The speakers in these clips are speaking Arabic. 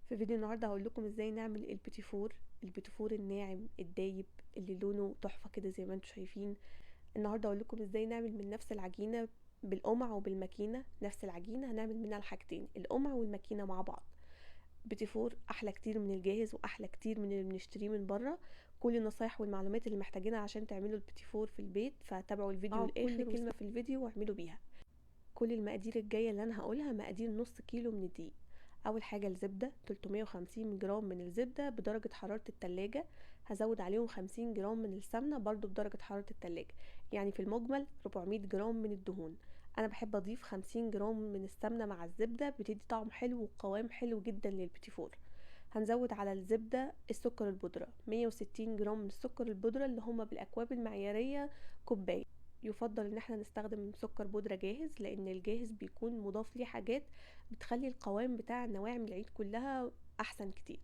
في فيديو النهارده هقول لكم ازاي نعمل البيتي فور الناعم الدايب اللي لونه تحفه كده زي ما انتم شايفين. النهارده هقول لكم ازاي نعمل من نفس العجينه بالقمع وبالماكينه. نفس العجينه هنعمل منها الحاجتين، القمع والماكينه مع بعض. بيتي فور احلى كتير من الجاهز واحلى كتير من اللي بنشتريه من بره. كل النصايح والمعلومات اللي محتاجينها عشان تعملوا البيتي فور في البيت، فتابعوا الفيديو للاخر كل كلمه في الفيديو واعملوا بيها. كل المقادير الجايه اللي انا هقولها مقادير نص كيلو من الدقيق. اول حاجه الزبده، 350 جرام من الزبده بدرجه حراره التلاجة. هزود عليهم 50 جرام من السمنه برضو بدرجه حراره التلاجة، يعني في المجمل 400 جرام من الدهون. انا بحب اضيف 50 جرام من السمنه مع الزبده، بتدي طعم حلو وقوام حلو جدا للبيتي فور. هنزود على الزبده السكر البودره، 160 جرام من السكر البودره اللي هما بالاكواب المعياريه كوبايه. يفضل ان احنا نستخدم سكر بودرة جاهز، لان الجاهز بيكون مضاف ليه حاجات بتخلي القوام بتاع النواعم العيد كلها احسن كتير.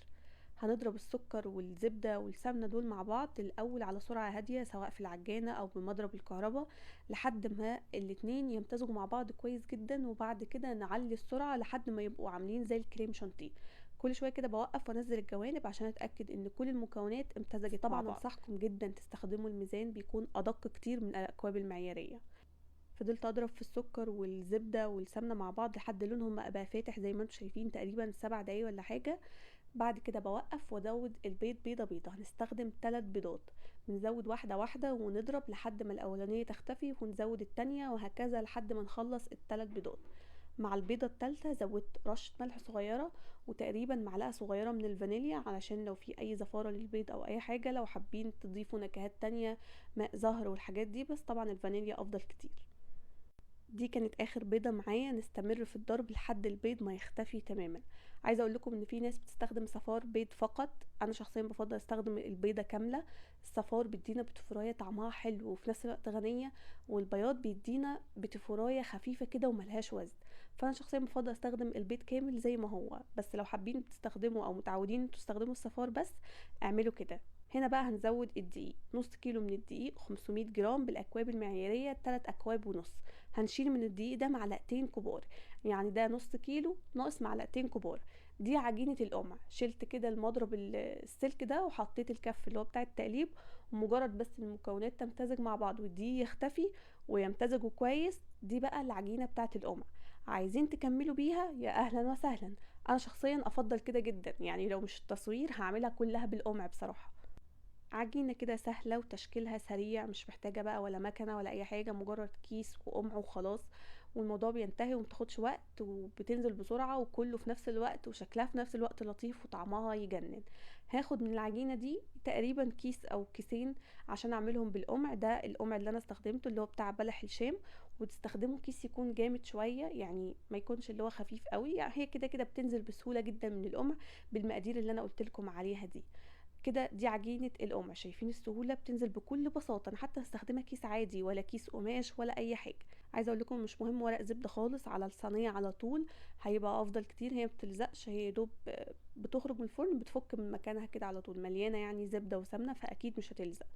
هنضرب السكر والزبدة والسمنة دول مع بعض الاول على سرعة هادية، سواء في العجانة او بمضرب الكهرباء، لحد ما الاتنين يمتزجوا مع بعض كويس جدا. وبعد كده نعلي السرعة لحد ما يبقوا عاملين زي الكريم شانتيه. كل شويه كده بوقف وانزل الجوانب عشان اتاكد ان كل المكونات امتزجت. طبعا انصحكم جدا تستخدموا الميزان، بيكون ادق كتير من الاكواب المعياريه. فضلت اضرب في السكر والزبده والسمنه مع بعض لحد لونهم بقى فاتح زي ما انتم شايفين، تقريبا 7 دقايق ولا حاجه. بعد كده بوقف وازود البيض بيضه بيضه. هنستخدم 3 بيضات، بنزود واحده واحده ونضرب لحد ما الاولانيه تختفي ونزود التانية وهكذا لحد ما نخلص ال3 بيضات. مع البيضة التالتة زودت رشة ملح صغيرة وتقريبا معلقة صغيرة من الفانيليا، علشان لو في اي زفارة للبيض او اي حاجة، لو حابين تضيفوا نكهات تانية، ماء زهر والحاجات دي، بس طبعا الفانيليا افضل كتير. دي كانت اخر بيضة معايا. نستمر في الضرب لحد البيض ما يختفي تماما. عايزه اقول لكم ان في ناس بتستخدم صفار بيض فقط، انا شخصيا بفضل استخدم البيضه كامله. الصفار بيدينا بتفرايه طعمها حلو وفي نفس الوقت غنيه، والبياض بيدينا بتفرايه خفيفه كده وملهاش وزن. فانا شخصيا بفضل استخدم البيض كامل زي ما هو، بس لو حابين تستخدموا او متعودين تستخدموا الصفار بس اعملوا كده. هنا بقى هنزود الدقيق، نص كيلو من الدقيق، 500 جرام بالاكواب المعياريه، 3 اكواب ونص. هنشيل من الدقيق ده معلقتين كبار، يعني ده نص كيلو ناقص معلقتين كبار. دي عجينة القمع. شلت كده المضرب السلك ده وحطيت الكف اللي هو بتاع التقليب، ومجرد بس المكونات تمتزج مع بعض والدقيق يختفي ويمتزجوا كويس، دي بقى العجينة بتاعة القمع. عايزين تكملوا بيها يا اهلا وسهلا. انا شخصيا افضل كده جدا، يعني لو مش التصوير هعملها كلها بالقمع بصراحة. عجينة كده سهلة وتشكيلها سريع، مش محتاجة بقى ولا مكنة ولا اي حاجة، مجرد كيس وقمع وخلاص. والموضوع بينتهي ومتاخدش وقت وبتنزل بسرعة وكله في نفس الوقت وشكلها في نفس الوقت لطيف وطعمها يجنن. هاخد من العجينة دي تقريبا كيس او كيسين عشان اعملهم بالقمع. ده القمع اللي انا استخدمته اللي هو بتاع بلح الشام. وتستخدموا كيس يكون جامد شوية، يعني ما يكونش اللي هو خفيف قوي، يعني هي كده كده بتنزل بسهولة جدا من القمع بالمقادير اللي انا قلت لكم عليها دي. كده دي عجينة القمع، شايفين السهولة؟ بتنزل بكل بساطة. انا حتى هستخدمها كيس عادي ولا كيس قماش ولا اي حاجة. عايزة اقول لكم مش مهم ورق زبدة خالص على الصينية على طول، هيبقى افضل كتير. هي مبتلزقش، هي دوب بتخرج من الفرن بتفك من مكانها كده على طول، مليانة يعني زبدة وسمنة فاكيد مش هتلزق.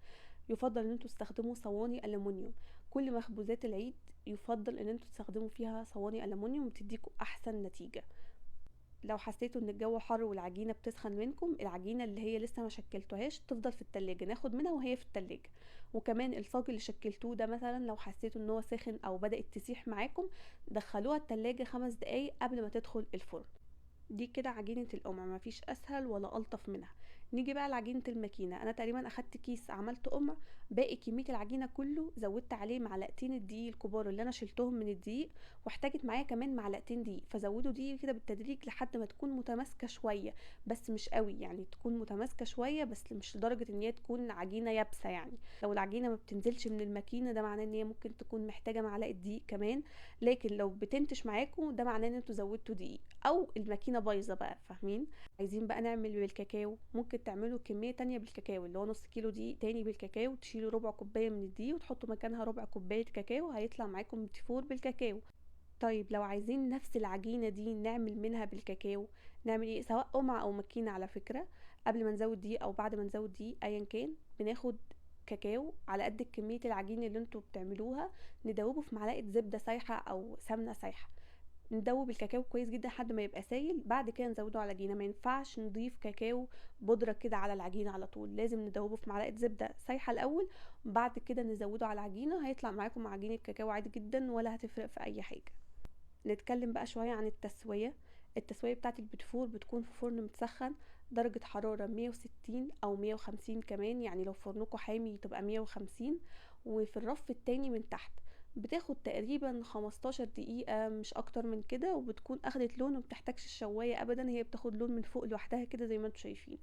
يفضل ان انتوا تستخدموا صواني ألمونيوم. كل مخبوزات العيد يفضل ان انتوا تستخدموا فيها صواني ألمونيوم، بتديكوا احسن نتيجة. لو حسيتوا ان الجو حر والعجينه بتسخن منكم، العجينه اللي هي لسه ما شكلتوهاش تفضل في التلاجة، ناخد منها وهي في التلاجة. وكمان الصاج اللي شكلتوه ده مثلا لو حسيتوا ان هو سخن او بدأت تسيح معاكم، دخلوها التلاجة 5 دقايق قبل ما تدخل الفرن. دي كده عجينة القمع، مفيش اسهل ولا الطف منها. نيجي بقى لعجينة الماكينة. انا تقريبا اخدت كيس عملت قمع، باقي كمية العجينة كله زودت عليه معلقتين الدقيق الكبار اللي انا شلتهم من الدقيق، واحتاجت معايا كمان معلقتين دقيق، فزودوا دقيق كده بالتدريج لحد ما تكون متماسكة شوية، بس مش قوي، يعني تكون متماسكة شوية بس مش لدرجة ان هي تكون عجينة يابسة. يعني لو العجينة ما بتنزلش من الماكينة ده معناه ان هي ممكن تكون محتاجة معلقة دقيق كمان، لكن لو بتنتش معاكم ده معناه ان انتوا زودتوا دقيق او الماكينه بايظه بقى، فاهمين؟ عايزين بقى نعمل بالكاكاو، ممكن تعملوا كميه تانية بالكاكاو اللي هو نص كيلو دقيق تاني بالكاكاو، تشيلوا ربع كوبايه من الدقيق وتحطوا مكانها ربع كوبايه كاكاو، هيطلع معاكم بتيفور بالكاكاو. طيب لو عايزين نفس العجينه دي نعمل منها بالكاكاو، نعمل ايه؟ سواء قمع او ماكينه على فكره. قبل ما نزود دقيق او بعد ما نزود دقيق ايا كان، بناخد كاكاو على قد كميه العجين اللي انتوا بتعملوها، ندوبه في معلقه زبده سايحه او سمنه سايحه. ندوب الكاكاو كويس جدا لحد ما يبقى سايل، بعد كده نزوده على العجينه. ما ينفعش نضيف كاكاو بودره كده على العجينه على طول، لازم ندوبه في معلقه زبده سايحه الاول، وبعد كده نزوده على العجينه. هيطلع معاكم عجينه كاكاو عادي جدا ولا هتفرق في اي حاجه. نتكلم بقى شويه عن التسويه. التسويه بتاعه البيتفور بتكون في فرن متسخن درجه حراره 160 او 150 كمان، يعني لو فرنكم حامي تبقى 150، وفي الرف التاني من تحت. بتاخد تقريبا 15 دقيقة مش اكتر من كده، وبتكون اخدت لون ومبتحتاجش الشواية ابدا، هي بتاخد لون من فوق لوحدها كده زي ما انتم شايفين.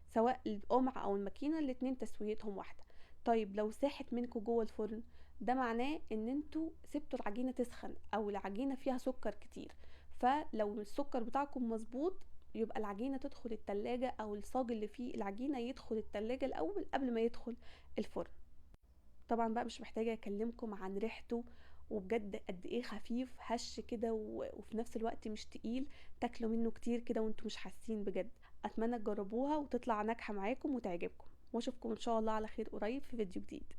سواء القمع او الماكينة الاتنين تسويتهم واحدة. طيب لو ساحت منكم جوه الفرن، ده معناه ان انتوا سبتوا العجينة تسخن او العجينة فيها سكر كتير. فلو السكر بتاعكم مظبوط، يبقى العجينة تدخل التلاجة او الصاج اللي فيه العجينة يدخل التلاجة الاول قبل ما يدخل الفرن. طبعا بقى مش محتاجة اكلمكم عن ريحته، وبجد قد ايه خفيف هش كده وفي نفس الوقت مش تقيل. تاكلوا منه كتير كده وانتوا مش حاسين بجد. اتمنى تجربوها وتطلع ناجحة معاكم وتعجبكم، واشوفكم ان شاء الله على خير قريب في فيديو جديد.